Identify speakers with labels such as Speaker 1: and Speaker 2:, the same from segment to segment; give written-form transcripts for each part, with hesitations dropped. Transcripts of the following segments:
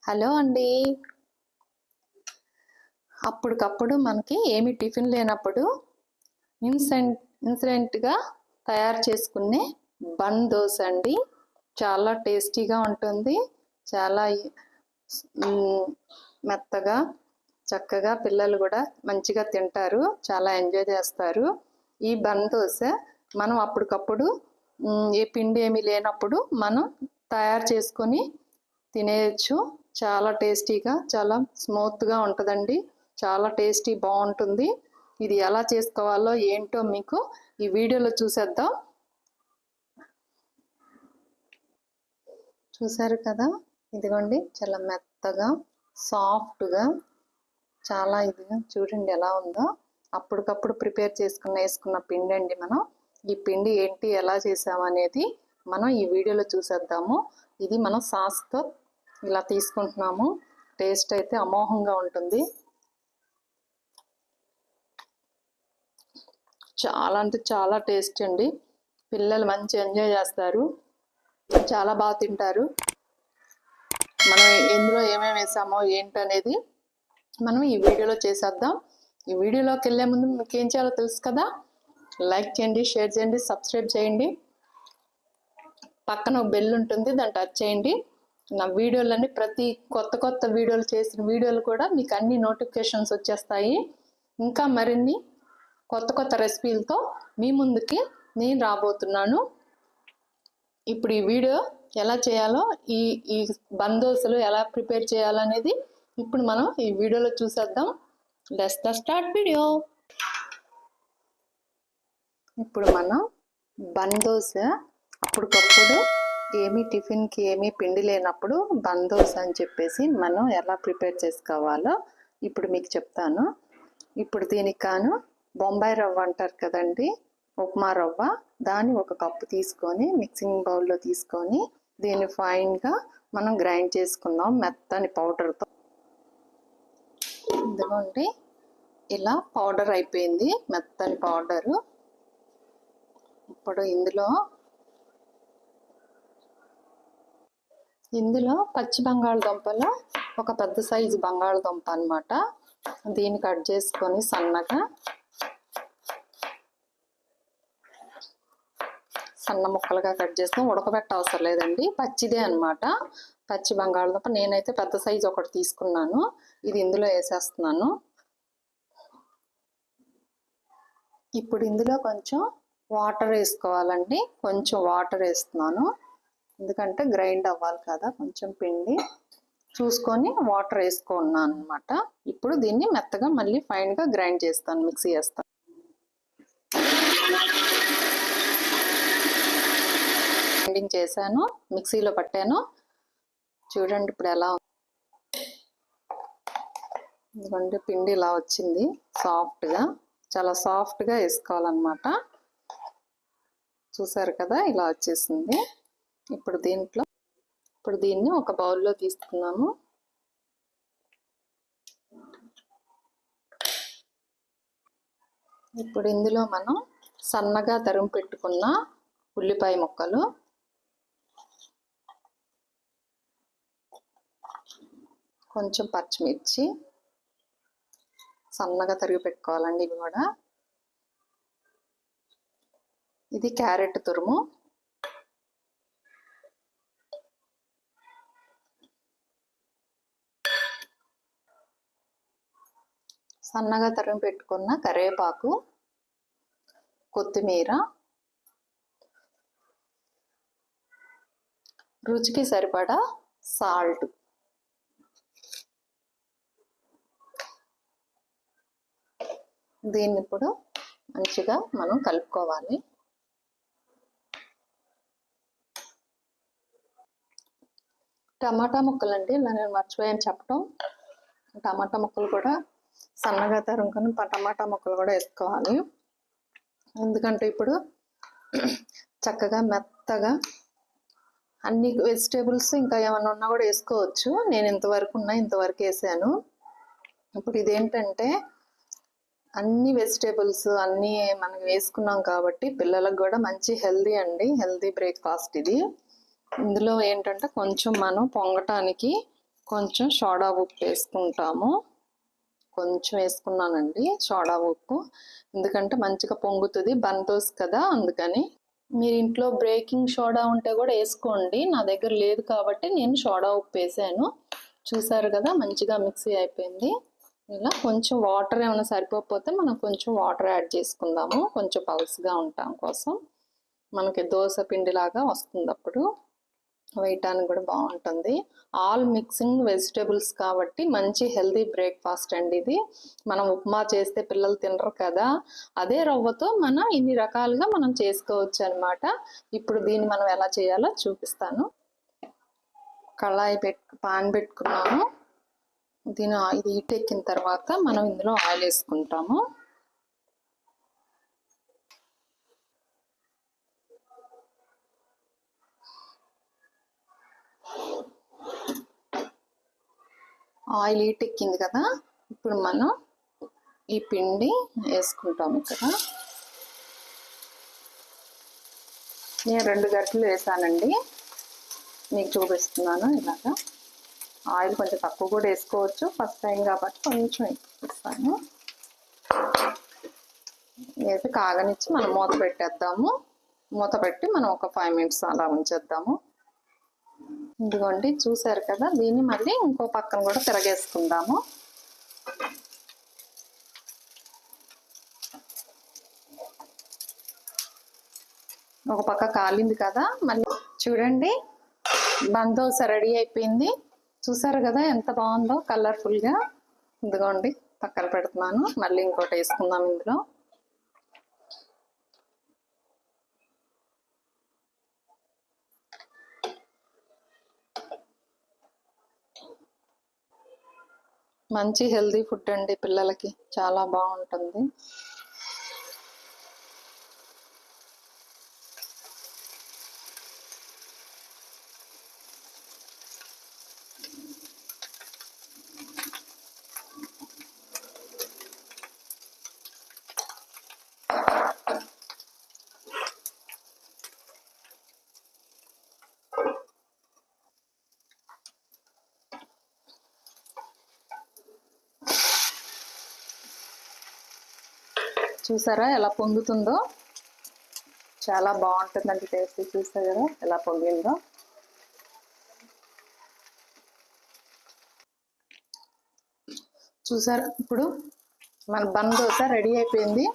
Speaker 1: Hello అండి. అప్పటికప్పుడు మనకి ఏమి టిఫిన్ లేనప్పుడు ఇన్స్టెంట్గా తయారు చేసుకునే బన్ దోశ అండి. చాలా టేస్టీగా ఉంటుంది. చాలా మెత్తగా చక్కగా పిల్లలు కూడా మంచిగా తింటారు, చాలా ఎంజాయ్ చేస్తారు. ఈ బన్ దోశ మనం అప్పటికప్పుడు ఏ పిండి ఏమీ లేనప్పుడు మనం తయారు చేసుకొని తినేయచ్చు. చాలా టేస్టీగా, చాలా స్మూత్గా ఉంటుందండి. చాలా టేస్టీ బాగుంటుంది. ఇది ఎలా చేసుకోవాలో ఏంటో మీకు ఈ వీడియోలో చూసేద్దాం. చూసారు కదా, ఇదిగోండి చాలా మెత్తగా సాఫ్ట్గా, చాలా ఇదిగా చూడండి ఎలా ఉందో. అప్పటికప్పుడు ప్రిపేర్ వేసుకున్న పిండి అండి. మనం ఈ పిండి ఏంటి, ఎలా చేసామనేది మనం ఈ వీడియోలో చూసేద్దాము. ఇది మనం సాస్తో ఇలా తీసుకుంటున్నాము. టేస్ట్ అయితే అమోఘంగా ఉంటుంది. చాలా అంటే చాలా టేస్ట్ అండి. పిల్లలు మంచి ఎంజాయ్ చేస్తారు, చాలా బాగా తింటారు. మనం ఎందులో ఏమేమి వేసామో ఏంటనేది మనం ఈ వీడియోలో చేసేద్దాం. ఈ వీడియోలోకి వెళ్ళే ముందు మీకు ఏం చేయాలో తెలుసు కదా. లైక్ చేయండి, షేర్ చేయండి, సబ్స్క్రైబ్ చేయండి. పక్కన ఒక బెల్ ఉంటుంది, దాన్ని టచ్ చేయండి. నా వీడియోలన్నీ ప్రతి కొత్త వీడియోలు చేసిన వీడియోలు కూడా మీకు అన్ని నోటిఫికేషన్స్ వచ్చేస్తాయి. ఇంకా మరిన్ని కొత్త రెసిపీలతో మీ ముందుకి నేను రాబోతున్నాను. ఇప్పుడు ఈ వీడియో ఎలా చేయాలో, ఈ బన్ దోశలు ఎలా ప్రిపేర్ చేయాలనేది ఇప్పుడు మనం ఈ వీడియోలో చూసేద్దాం. Let's start video. ఇప్పుడు మనం బన్ దోశ అప్పటికప్పుడు టిఫిన్కి ఏమీ పిండి లేనప్పుడు బన్ దోశ అని చెప్పేసి మనం ఎలా ప్రిపేర్ చేసుకోవాలో ఇప్పుడు మీకు చెప్తాను. ఇప్పుడు దీనికి కాను బొంబాయి రవ్వ అంటారు కదండి, ఉప్మా రవ్వ, దాన్ని ఒక కప్పు తీసుకొని మిక్సింగ్ బౌల్లో తీసుకొని దీన్ని ఫైన్గా మనం గ్రైండ్ చేసుకుందాం మెత్తని పౌడర్తో. ఇదిగోండి ఇలా పౌడర్ అయిపోయింది, మెత్తని పౌడరు. ఇప్పుడు ఇందులో పచ్చి బంగాళదుంపలు, ఒక పెద్ద సైజు బంగాళదుంప అన్నమాట, దీన్ని కట్ చేసుకొని సన్న ముక్కలుగా కట్ చేసుకొని ఉడకబెట్ట అవసరం లేదండి, పచ్చిదే అన్నమాట. పచ్చి బంగాళదుంప నేనైతే పెద్ద సైజు ఒకటి తీసుకున్నాను. ఇది ఇందులో వేసేస్తున్నాను. ఇప్పుడు ఇందులో కొంచెం వాటర్ వేసుకోవాలండి. కొంచెం వాటర్ వేస్తున్నాను, ఎందుకంటే గ్రైండ్ అవ్వాలి కదా. కొంచెం పిండి చూసుకొని వాటర్ వేసుకున్నాను అనమాట. ఇప్పుడు దీన్ని మెత్తగా మళ్ళీ ఫైన్గా గ్రైండ్ చేస్తాను, మిక్సీ చేస్తాను. గ్రైండింగ్ చేశాను, మిక్సీలో పట్టాను. చూడండి ఇప్పుడు ఎలా ఉంది. ఎందుకంటే పిండి ఇలా వచ్చింది సాఫ్ట్గా, చాలా సాఫ్ట్గా వేసుకోవాలన్నమాట. చూసారు కదా, ఇలా వచ్చేసింది. ఇప్పుడు దీన్ని ఒక బౌల్లో తీసుకున్నాము. ఇప్పుడు ఇందులో మనం సన్నగా తరిగి పెట్టుకున్న ఉల్లిపాయ ముక్కలు, కొంచెం పచ్చిమిర్చి సన్నగా తరిగి పెట్టుకోవాలండి. ఇవి కూడా, ఇది క్యారెట్ తురుము, సన్నగా తరిగి పెట్టుకున్న కరివేపాకు, కొత్తిమీర, రుచికి సరిపడా సాల్ట్. దీన్ని ఇప్పుడు మంచిగా మనం కలుపుకోవాలి. టమాటా ముక్కలండి, నేను మర్చిపోయాను చెప్పడం. టమాటా ముక్కలు కూడా సన్నగా తరుముకొని టమాటా ముక్కలు కూడా వేసుకోవాలి. ఎందుకంటే ఇప్పుడు చక్కగా మెత్తగా అన్ని వెజిటేబుల్స్ ఇంకా ఏమైనా ఉన్నా కూడా వేసుకోవచ్చు. నేను ఇంతవరకు వేసాను. ఇప్పుడు ఇదేంటంటే అన్ని వెజిటేబుల్స్ అన్నీ మనం వేసుకున్నాం కాబట్టి పిల్లలకు కూడా మంచి హెల్దీ అండి, హెల్దీ బ్రేక్ఫాస్ట్ ఇది. ఇందులో ఏంటంటే కొంచెం మనం పొంగటానికి కొంచెం సోడా ఉప్పు వేసుకుంటాము. కొంచెం వేసుకున్నానండి సోడా ఉప్పు, ఎందుకంటే మంచిగా పొంగుతుంది బందోస్ కదా, అందుకని. మీరు ఇంట్లో బేకింగ్ సోడా ఉంటే కూడా వేసుకోండి, నా దగ్గర లేదు కాబట్టి నేను సోడా ఉప్పు వేసాను. చూసారు కదా మంచిగా మిక్సీ అయిపోయింది. ఇలా కొంచెం వాటర్ ఏమైనా సరిపోకపోతే మనం కొంచెం వాటర్ యాడ్ చేసుకుందాము, కొంచెం పల్స్గా ఉండటం కోసం. మనకి దోశ పిండిలాగా వస్తుంది, అప్పుడు వేయటానికి కూడా బాగుంటుంది. ఆల్ మిక్సింగ్ వెజిటేబుల్స్ కాబట్టి మంచి హెల్తీ బ్రేక్ఫాస్ట్ అండి ఇది. మనం ఉప్మా చేస్తే పిల్లలు తినరు కదా, అదే రవ్వతో మనం ఇన్ని రకాలుగా మనం చేసుకోవచ్చు అనమాట. ఇప్పుడు దీన్ని మనం ఎలా చేయాలో చూపిస్తాను. కళాయి పాన్ పెట్టుకున్నాము. ఇది హీట్ ఎక్కిన తర్వాత మనం ఇందులో ఆయిల్ వేసుకుంటాము. ఆయిల్ హీట్ ఎక్కింది కదా, ఇప్పుడు మనం ఈ పిండి వేసుకుంటాము. ఇక్కడ నేను 2 గరిటెలు వేసానండి, మీకు చూపిస్తున్నాను. ఇలాగా ఆయిల్ కొంచెం తక్కువ కూడా వేసుకోవచ్చు, ఫస్ట్ టైం కాబట్టి కొంచెం వేస్తాను. వేసి కాగనిచ్చి మనం మూత పెట్టేద్దాము. మూత పెట్టి మనం ఒక 5 minutes అలా ఉంచేద్దాము. ఇదిగోండి చూసారు కదా, దీన్ని మళ్ళీ ఇంకో పక్కన కూడా తిరగేసుకుందాము. ఒక పక్క కాలింది కదా, మళ్ళీ చూడండి బందోస రెడీ అయిపోయింది. చూసారు కదా ఎంత బాగుందో కలర్ఫుల్గా. ఇదిగోండి పక్కన పెడుతున్నాను, మళ్ళీ ఇంకోటి వేసుకుందాం ఇందులో. మంచి హెల్తీ ఫుడ్ అండి, పిల్లలకి చాలా బాగుంటుంది. చూసారా ఎలా పొంగుతుందో, చాలా బాగుంటుందండి టేస్ట్. చూసారు కదా ఎలా పొంగిందో. చూసారు, ఇప్పుడు మన బందోస రెడీ అయిపోయింది.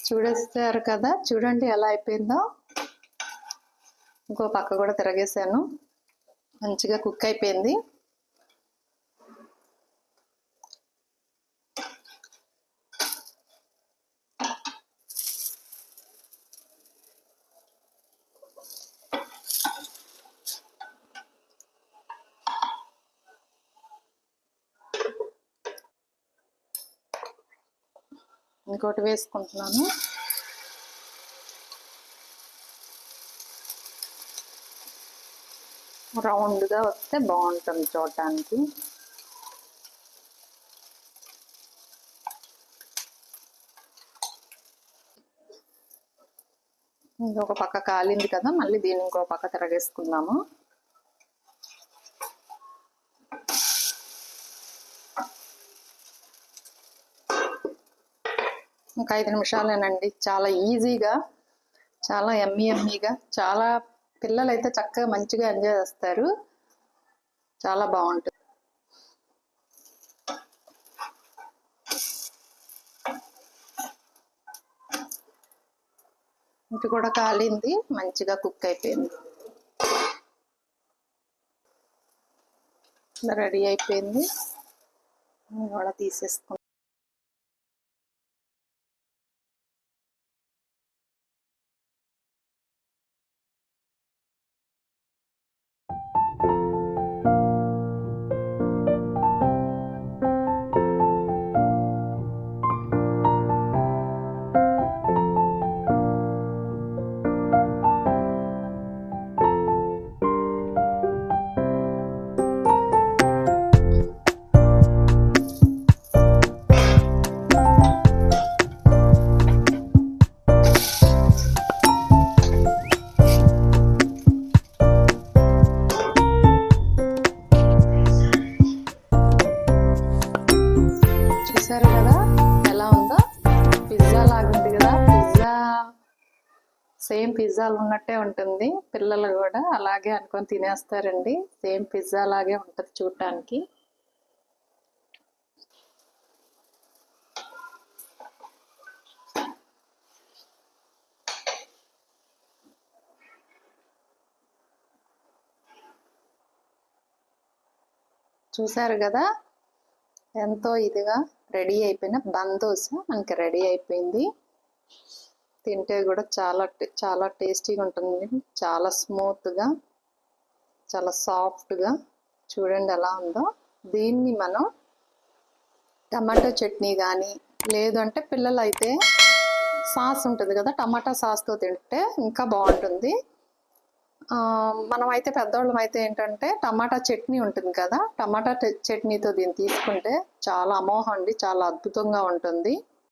Speaker 1: చూడేస్తారు కదా, చూడండి ఎలా అయిపోయిందో. ఇంకో పక్క కూడా తిరగేసాను, మంచిగా కుక్ అయిపోయింది. ఇంకోటి వేసుకుంటున్నాను. రౌండ్గా వస్తే బాగుంటుంది చూడటానికి. ఇంకొక పక్క కాలింది కదా, మళ్ళీ దీన్ని ఇంకో పక్క తిరగేసుకుందాము. ఇంకా 5 నిమిషాలేనండి, చాలా ఈజీగా, చాలా యమ్మీగా, చాలా పిల్లలు అయితే చక్కగా మంచిగా ఎంజాయ్ చేస్తారు. చాలా బాగుంటుంది. ఇది కూడా కాలింది, మంచిగా కుక్ అయిపోయింది. రెడీ అయిపోయింది, కూడా తీసేసుకుంటాం. సేమ్ పిజ్జాలు ఉన్నట్టే ఉంటుంది. పిల్లలు కూడా అలాగే అనుకొని తినేస్తారండి. సేమ్ పిజ్జా లాగే ఉంటుంది చూడటానికి. చూసారు కదా, ఎంతో ఇదిగా రెడీ అయిపోయిన బన్ దోశ మనకి రెడీ అయిపోయింది. తింటే కూడా చాలా చాలా టేస్టీగా ఉంటుంది. చాలా స్మూత్గా, చాలా సాఫ్ట్గా. చూడండి ఎలా ఉందో. దీన్ని మనం టమాటో చట్నీ కానీ, లేదు అంటే పిల్లలు అయితే సాస్ ఉంటుంది కదా, టమాటా సాస్తో తింటే ఇంకా బాగుంటుంది. మనమైతే పెద్దవాళ్ళం అయితే ఏంటంటే టమాటా చట్నీ ఉంటుంది కదా, టమాటా చట్నీతో దీన్ని తీసుకుంటే చాలా అమోఘం అండి, చాలా అద్భుతంగా ఉంటుంది.